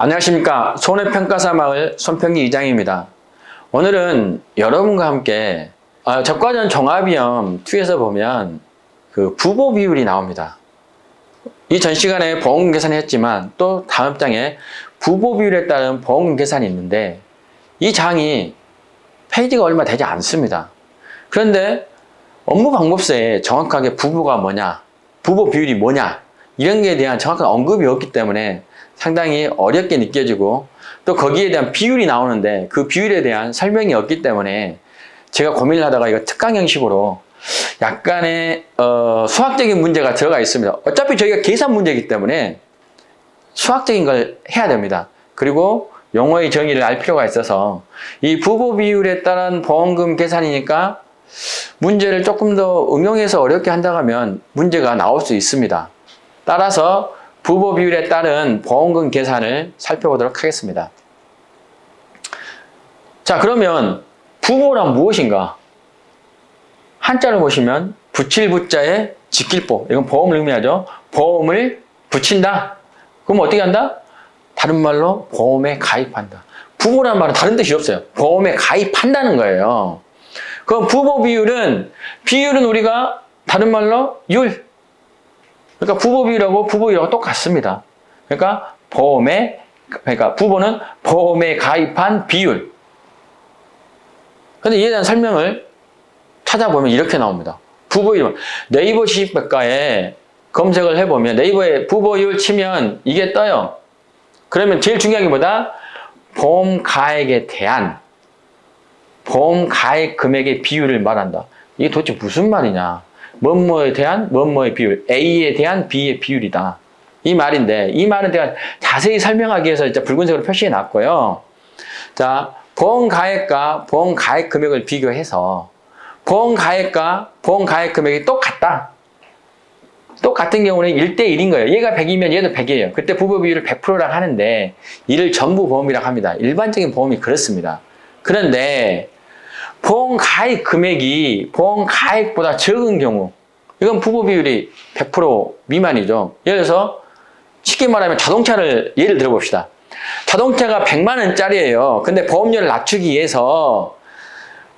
안녕하십니까. 손해평가사마을 손평기 이장입니다. 오늘은 여러분과 함께 적과전 종합위험2에서 보면 그 부보 비율이 나옵니다. 이 전 시간에 보험금 계산을 했지만 또 다음 장에 부보 비율에 따른 보험금 계산이 있는데 이 장이 페이지가 얼마 되지 않습니다. 그런데 업무 방법서에 정확하게 부보가 뭐냐, 부보 비율이 뭐냐 이런 거에 대한 정확한 언급이 없기 때문에 상당히 어렵게 느껴지고 또 거기에 대한 비율이 나오는데 그 비율에 대한 설명이 없기 때문에 제가 고민을 하다가 이거 특강 형식으로 약간의 수학적인 문제가 들어가 있습니다. 어차피 저희가 계산 문제이기 때문에 수학적인 걸 해야 됩니다. 그리고 용어의 정의를 알 필요가 있어서 이 부보 비율에 따른 보험금 계산이니까 문제를 조금 더 응용해서 어렵게 한다고 하면 문제가 나올 수 있습니다. 따라서 부보 비율에 따른 보험금 계산을 살펴보도록 하겠습니다. 자, 그러면 부보란 무엇인가? 한자를 보시면 붙일 부자에 지킬 보. 이건 보험을 의미하죠. 보험을 붙인다. 그럼 어떻게 한다? 다른 말로 보험에 가입한다. 부보란 말은 다른 뜻이 없어요. 보험에 가입한다는 거예요. 그럼 부보 비율은 우리가 다른 말로 율. 그러니까 부보 비율하고 부보 비율하고 똑같습니다. 그러니까 부보는 보험에 가입한 비율. 근데 이에 대한 설명을 찾아보면 이렇게 나옵니다. 부보율. 네이버 지식백과에 검색을 해보면 네이버에 부보율 치면 이게 떠요. 그러면 제일 중요한 게 뭐다? 보험 가액에 대한 보험 가액 금액의 비율을 말한다. 이게 도대체 무슨 말이냐? 뭐뭐에 대한 뭐뭐의 비율, A에 대한 B의 비율이다. 이 말인데 이 말은 제가 자세히 설명하기 위해서 이제 붉은색으로 표시해 놨고요. 자, 보험 가액과 보험 가액 금액을 비교해서 보험 가액과 보험 가액 금액이 똑같다. 똑같은 경우는 1대1인 거예요. 얘가 100이면 얘도 100이에요. 그때 부보 비율을 100%라고 하는데 이를 전부 보험이라고 합니다. 일반적인 보험이 그렇습니다. 그런데 보험 가액 금액이 보험 가액보다 적은 경우 이건 부보 비율이 100% 미만이죠. 예를 들어서 쉽게 말하면 자동차를 예를 들어봅시다. 자동차가 100만 원짜리예요. 근데 보험료를 낮추기 위해서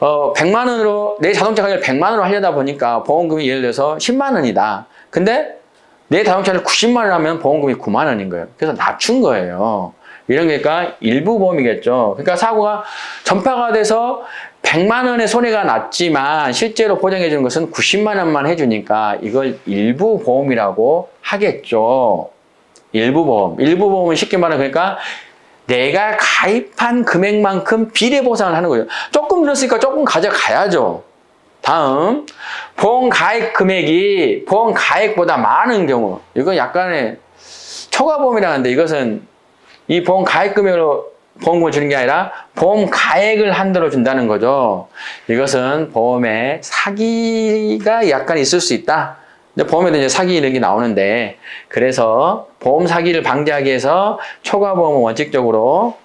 100만 원으로 내 자동차 가격을 100만 원으로 하려다 보니까 보험금이 예를 들어서 10만 원이다. 근데 내 자동차를 90만 원 하면 보험금이 9만 원인 거예요. 그래서 낮춘 거예요. 이런 거니까 일부 보험이겠죠. 그러니까 사고가 전파가 돼서 100만 원의 손해가 났지만 실제로 보장해 주는 것은 90만 원만 해주니까 이걸 일부 보험이라고 하겠죠. 일부 보험. 일부 보험은 쉽게 말하면 그러니까 내가 가입한 금액만큼 비례 보상을 하는 거예요. 조금 늘었으니까 조금 가져가야죠. 다음, 보험 가입 금액이 보험 가액보다 많은 경우. 이건 약간의 초과보험이라고 하는데 이것은 이 보험 가입 금액으로 보험금을 주는 게 아니라 보험 가액을 한도로 준다는 거죠. 이것은 보험에 사기가 약간 있을 수 있다. 보험에도 이제 사기 이런 게 나오는데 그래서 보험 사기를 방지하기 위해서 초과보험은 원칙적으로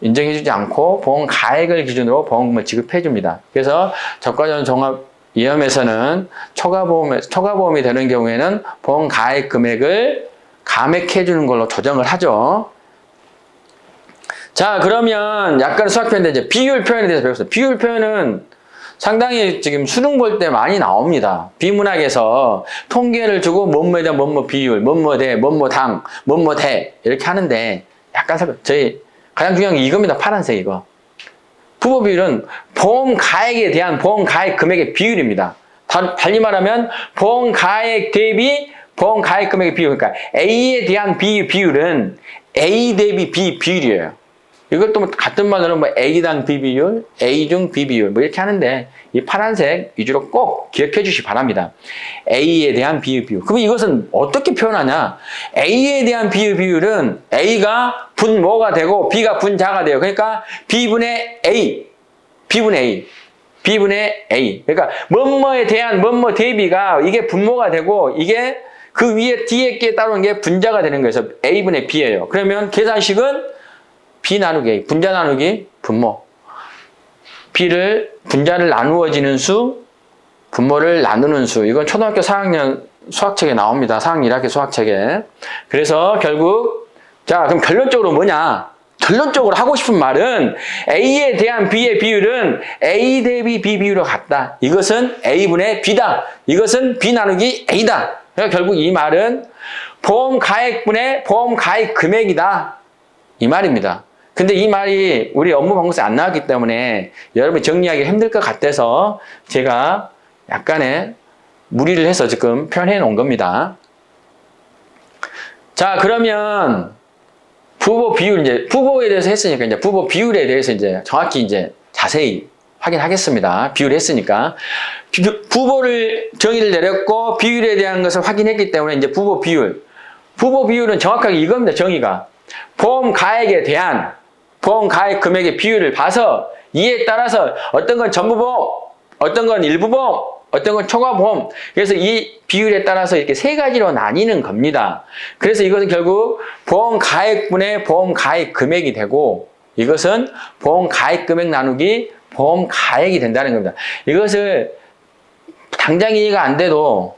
인정해주지 않고 보험 가액을 기준으로 보험금을 지급해줍니다. 그래서 적과전 종합위험에서는 초과보험이 되는 경우에는 보험 가액 금액을 감액해주는 걸로 조정을 하죠. 자, 그러면 약간 수학 표현인데 이제 비율 표현에 대해서 배웠어요. 비율 표현은 상당히 지금 수능 볼 때 많이 나옵니다. 비문학에서 통계를 주고 뭐뭐에 대한 뭐뭐 비율, 뭐뭐 대, 뭐뭐 당, 뭐뭐 대 이렇게 하는데 약간 저희 가장 중요한 게 이겁니다. 파란색 이거. 부보 비율은 보험 가액에 대한 보험 가액 금액의 비율입니다. 달리 말하면 보험 가액 대비 보험 가액 금액의 비율. 그러니까 A에 대한 비율은 A 대비 B 비율이에요. 이것도 뭐 같은 말로는 뭐 A당 B 비율, A 중 B 비율 뭐 이렇게 하는데 이 파란색 위주로 꼭 기억해 주시기 바랍니다. A에 대한 B 비율. 그럼 이것은 어떻게 표현하냐? A에 대한 B 비율은 A가 분모가 되고 B가 분자가 돼요. 그러니까 B분의 A, B분의 A, B분의 A. 그러니까 뭐뭐에 대한 뭐뭐 대비가 이게 분모가 되고 이게 그 위에 뒤에 게 따르는 게 분자가 되는 거예요. 그래서 A분의 B예요. 그러면 계산식은 B 나누기 A, 분자 나누기 분모. 분자를 나누어지는 수, 분모를 나누는 수. 이건 초등학교 4학년 수학책에 나옵니다. 4학년 1학기 수학책에. 그래서 결국 자, 그럼 결론적으로 뭐냐? 결론적으로 하고 싶은 말은 A에 대한 B의 비율은 A 대비 B 비율과 같다. 이것은 A분의 B다. 이것은 B 나누기 A다. 그러니까 결국 이 말은 보험 가액분의 보험 가액 금액이다. 이 말입니다. 근데 이 말이 우리 업무 방법에 안 나왔기 때문에 여러분이 정리하기 힘들 것 같아서 제가 약간의 무리를 해서 지금 표현해 놓은 겁니다. 자, 그러면 부보 비율, 이제 부보에 대해서 했으니까 이제 부보 비율에 대해서 이제 정확히 이제 자세히 확인하겠습니다. 비율 했으니까. 부보를 정의를 내렸고 비율에 대한 것을 확인했기 때문에 이제 부보 비율. 부보 비율은 정확하게 이겁니다. 정의가. 보험 가액에 대한 보험 가액 금액의 비율을 봐서 이에 따라서 어떤 건 전부 보험, 어떤 건 일부 보험, 어떤 건 초과 보험. 그래서 이 비율에 따라서 이렇게 세 가지로 나뉘는 겁니다. 그래서 이것은 결국 보험 가액분의 보험 가액 금액이 되고 이것은 보험 가액 금액 나누기 보험 가액이 된다는 겁니다. 이것을 당장 이해가 안 돼도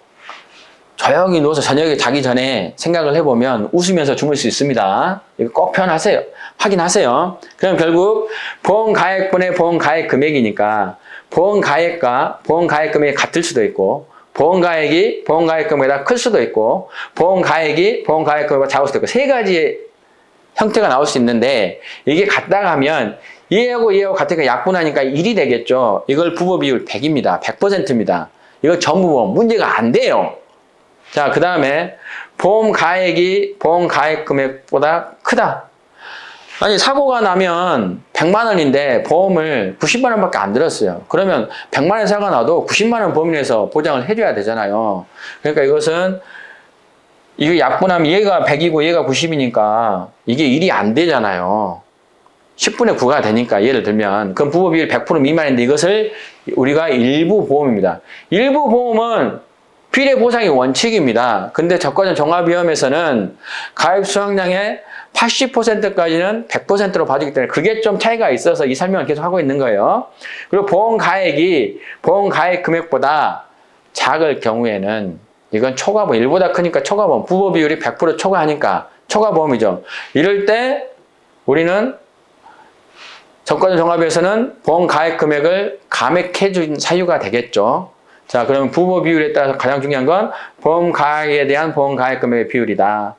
조용히 누워서 저녁에 자기 전에 생각을 해보면 웃으면서 주무실 수 있습니다. 이거 꼭 표현하세요. 확인하세요. 그럼 결국 보험 가액분의 보험 가액 금액이니까 보험 가액과 보험 가액 금액이 같을 수도 있고 보험 가액이 보험 가액 금액보다 클 수도 있고 보험 가액이 보험 가액 금액보다 작을 수도 있고 세 가지의 형태가 나올 수 있는데 이게 같다가 하면 얘하고 얘하고 같으니까 약분하니까 1이 되겠죠. 이걸 부보 비율 100입니다. 100%입니다. 이거 전부 보험 문제가 안 돼요. 자, 그 다음에 보험 가액이 보험 가액 금액보다 크다. 아니, 사고가 나면 100만 원인데 보험을 90만 원밖에 안 들었어요. 그러면 100만 원 사고가 나도 90만 원 범위에서 보장을 해줘야 되잖아요. 그러니까 이것은 이거 약분하면 얘가 100이고 얘가 90이니까 이게 1이 안 되잖아요. 10분의 9가 되니까 예를 들면 그럼 부보 비율 100% 미만인데 이것을 우리가 일부 보험입니다. 일부 보험은 비례 보상이 원칙입니다. 근데 저가전 종합위험에서는 가입 수확량의 80%까지는 100%로 봐주기 때문에 그게 좀 차이가 있어서 이 설명을 계속 하고 있는 거예요. 그리고 보험 가액이 보험 가액 금액보다 작을 경우에는 이건 초과보험, 1보다 크니까 초과보험, 부보 비율이 100% 초과하니까 초과보험이죠. 이럴 때 우리는 저가전 종합에서는 보험 가액 금액을 감액해 준 사유가 되겠죠. 자, 그러면 부보 비율에 따라서 가장 중요한 건 보험 가액에 대한 보험 가액 금액의 비율이다.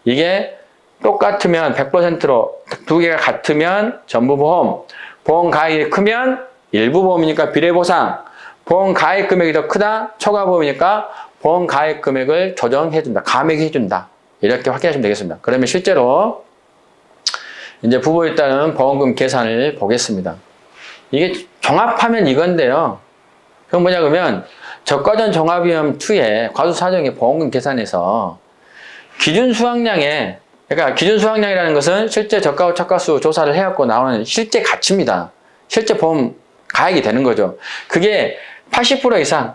이게 똑같으면 100%로 두 개가 같으면 전부 보험, 보험 가액이 크면 일부 보험이니까 비례 보상, 보험 가액 금액이 더 크다, 초과 보험이니까 보험 가액 금액을 조정해준다, 감액해준다. 이렇게 확인하시면 되겠습니다. 그러면 실제로 이제 부보에 따른 보험금 계산을 보겠습니다. 이게 종합하면 이건데요. 그건 뭐냐 그러면 저가전 종합위험 2의 과수사정의 보험금 계산에서 기준 수확량에 그러니까 기준 수확량이라는 것은 실제 저가와 초과수 조사를 해갖고 나오는 실제 가치입니다. 실제 보험 가액이 되는 거죠. 그게 80% 이상,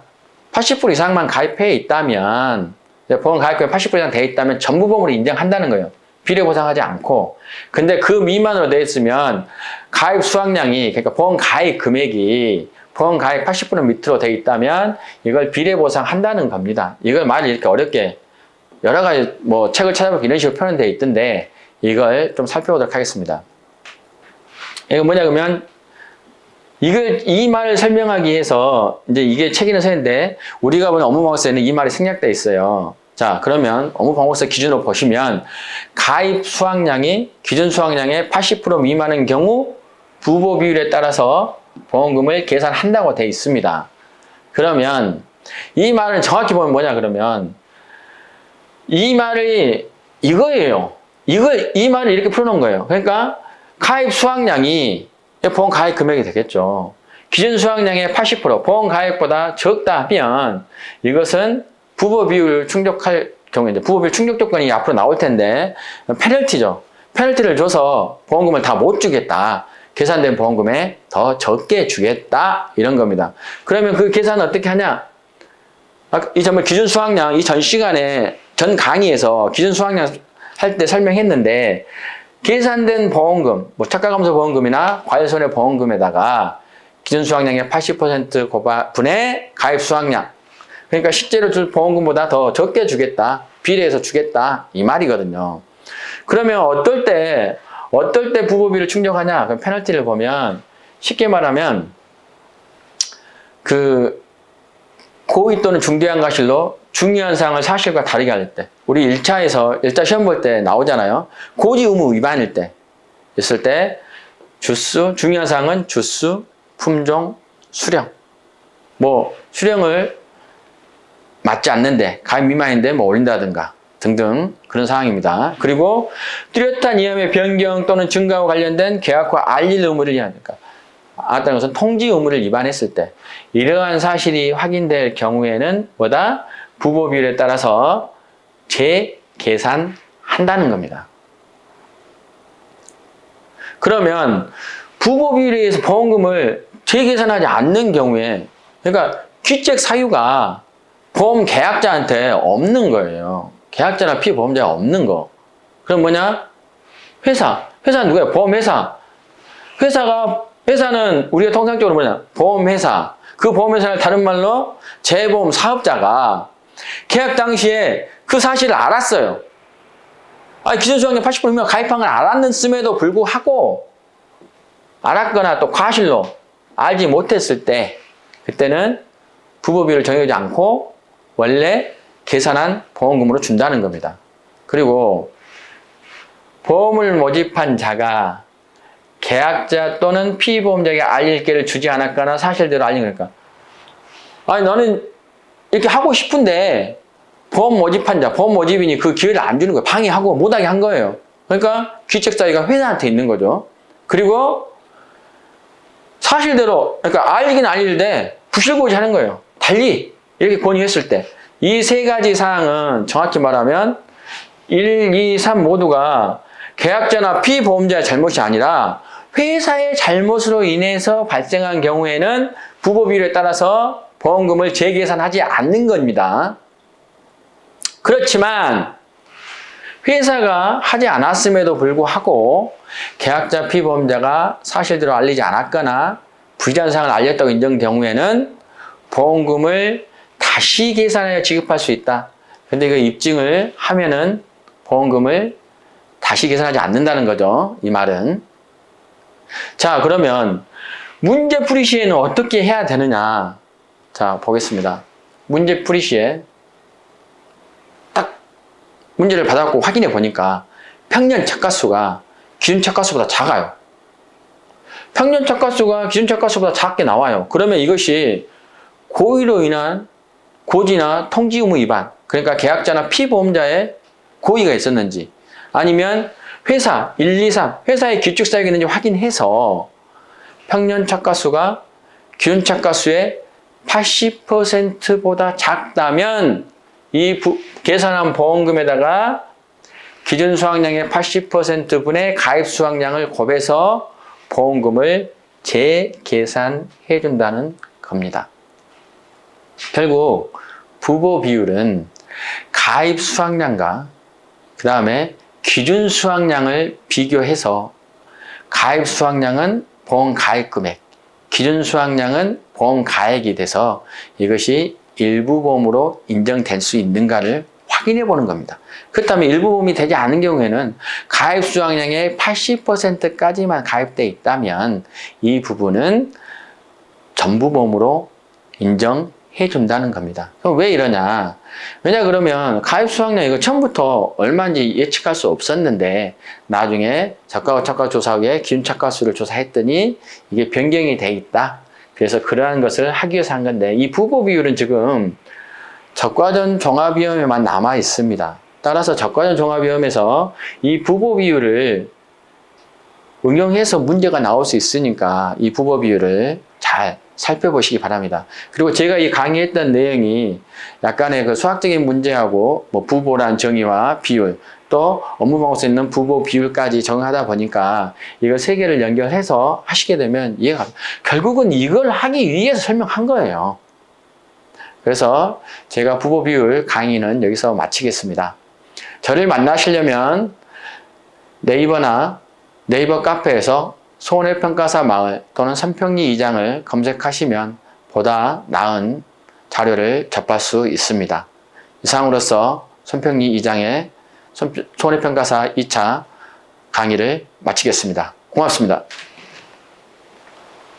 80% 이상만 가입해 있다면 보험 가입금이 80% 이상 돼 있다면 전부 보험으로 인정한다는 거예요. 비례 보상하지 않고. 근데 그 미만으로 돼 있으면 가입 수확량이 그러니까 보험 가입 금액이 보험 가액 80% 밑으로 돼 있다면 이걸 비례 보상한다는 겁니다. 이걸 말을 이렇게 어렵게 여러 가지 뭐 책을 찾아보면 이런 식으로 표현되어 있던데 이걸 좀 살펴보도록 하겠습니다. 이거 뭐냐 그러면 이 말을 설명하기 위해서 이제 이게 책에는 서는데 우리가 보는 업무 방법서에는 이 말이 생략되어 있어요. 자, 그러면 업무 방법서 기준으로 보시면 가입 수확량이 기준 수확량의 80% 미만인 경우 부보 비율에 따라서 보험금을 계산한다고 되어 있습니다. 그러면 이 말은 정확히 보면 뭐냐 그러면 이 말이 이거예요. 이 말을 이렇게 풀어놓은 거예요. 그러니까 가입 수확량이 보험 가입 금액이 되겠죠. 기준 수확량의 80% 보험 가입보다 적다 하면 이것은 부보 비율을 충족할 경우에 이제 부보 비율 충족 조건이 앞으로 나올 텐데 페널티죠. 페널티를 줘서 보험금을 다 못 주겠다. 계산된 보험금에 더 적게 주겠다. 이런 겁니다. 그러면 그 계산은 어떻게 하냐? 이 정말 기준 수확량 이 전 시간에 전 강의에서 기준 수확량 할 때 설명했는데 계산된 보험금, 뭐 착가감소 보험금이나 과열손해 보험금에다가 기준 수확량의 80% 분의 가입 수확량. 그러니까 실제로 줄 보험금보다 더 적게 주겠다. 비례해서 주겠다. 이 말이거든요. 그러면 어떨 때 부보비를 충족하냐? 그 페널티를 보면 쉽게 말하면 그 고의 또는 중대한 과실로 중요한 사항을 사실과 다르게 할 때, 우리 1차 시험 볼 때 나오잖아요. 고지 의무 위반일 때 있을 때 주수, 중요한 사항은 주수, 품종, 수령. 뭐 수령을 맞지 않는데 가입 미만인데 뭐 올린다든가 등등 그런 상황입니다. 그리고 뚜렷한 이함의 변경 또는 증가와 관련된 계약과 알릴 의무를 위하니까 알았다는 것은 통지 의무를 위반했을 때 이러한 사실이 확인될 경우에는 뭐다? 부보 비율에 따라서 재계산한다는 겁니다. 그러면 부보 비율에 의해서 보험금을 재계산하지 않는 경우에 그러니까 귀책 사유가 보험 계약자한테 없는 거예요. 계약자나 피보험자가 없는 거. 그럼 뭐냐? 회사는 누구야? 보험회사. 회사는 우리가 통상적으로 뭐냐? 보험회사. 그 보험회사를 다른 말로 재보험 사업자가 계약 당시에 그 사실을 알았어요. 기준수강료 80%면 가입한 걸 알았음에도 불구하고 알았거나 또 과실로 알지 못했을 때 그때는 부보비율을 정해지 않고 원래 계산한 보험금으로 준다는 겁니다. 그리고 보험을 모집한 자가 계약자 또는 피보험자에게 알릴 기회를 주지 않았거나 사실대로 알린 거니까 나는 이렇게 하고 싶은데 보험 모집인이 그 기회를 안 주는 거예요. 방해하고 못하게 한 거예요. 그러니까 귀책사유가 회사한테 있는 거죠. 그리고 사실대로 그러니까 알긴 알리는데 부실고지하는 거예요. 달리 이렇게 권유했을 때 이 세 가지 사항은 정확히 말하면 1, 2, 3 모두가 계약자나 피보험자의 잘못이 아니라 회사의 잘못으로 인해서 발생한 경우에는 부보비율에 따라서 보험금을 재계산하지 않는 겁니다. 그렇지만 회사가 하지 않았음에도 불구하고 계약자 피보험자가 사실대로 알리지 않았거나 불리한 사항을 알렸다고 인정된 경우에는 보험금을 다시 계산하여 지급할 수 있다. 근데 그 입증을 하면은 보험금을 다시 계산하지 않는다는 거죠. 이 말은. 자, 그러면 문제풀이 시에는 어떻게 해야 되느냐. 자, 보겠습니다. 문제풀이 시에 딱 문제를 받아갖고 확인해 보니까 평년 착가수가 기준 착가수보다 작아요. 평년 착가수가 기준 착가수보다 작게 나와요. 그러면 이것이 고의로 인한 고지나 통지 의무 위반, 그러니까 계약자나 피보험자의 고의가 있었는지 아니면 회사 1, 2, 3 회사의 규칙 사유가 있는지 확인해서 평년 착가수가 기준 착가수의 80%보다 작다면 이 계산한 보험금에다가 기준 수확량의 80%분의 가입 수확량을 곱해서 보험금을 재계산해 준다는 겁니다. 결국 부보 비율은 가입 수확량과 그 다음에 기준 수확량을 비교해서 가입 수확량은 보험 가입 금액, 기준 수확량은 보험 가액이 돼서 이것이 일부 보험으로 인정될 수 있는가를 확인해 보는 겁니다. 그렇다면 일부 보험이 되지 않은 경우에는 가입 수확량의 80%까지만 가입되어 있다면 이 부분은 전부 보험으로 인정해 준다는 겁니다. 그럼 왜 이러냐? 왜냐 그러면 가입 수확량 이거 처음부터 얼마인지 예측할 수 없었는데 나중에 저가와 착가 조사 후에 기준 착가수를 조사했더니 이게 변경이 돼 있다. 그래서 그러한 것을 하기 위해서 한 건데 이 부보 비율은 지금 적과전 종합위험에만 남아 있습니다. 따라서 적과전 종합위험에서 이 부보 비율을 응용해서 문제가 나올 수 있으니까 이 부보 비율을 잘 살펴보시기 바랍니다. 그리고 제가 이 강의했던 내용이 약간의 그 수학적인 문제하고 뭐 부보란 정의와 비율 또 업무방법에 있는 부보 비율까지 정하다 보니까 이걸 세 개를 연결해서 하시게 되면 이해가 결국은 이걸 하기 위해서 설명한 거예요. 그래서 제가 부보 비율 강의는 여기서 마치겠습니다. 저를 만나시려면 네이버 카페에서 손해평가사 마을 또는 삼평리 2장을 검색하시면 보다 나은 자료를 접할 수 있습니다. 이상으로서 손평리 2장의 손해평가사 2차 강의를 마치겠습니다. 고맙습니다.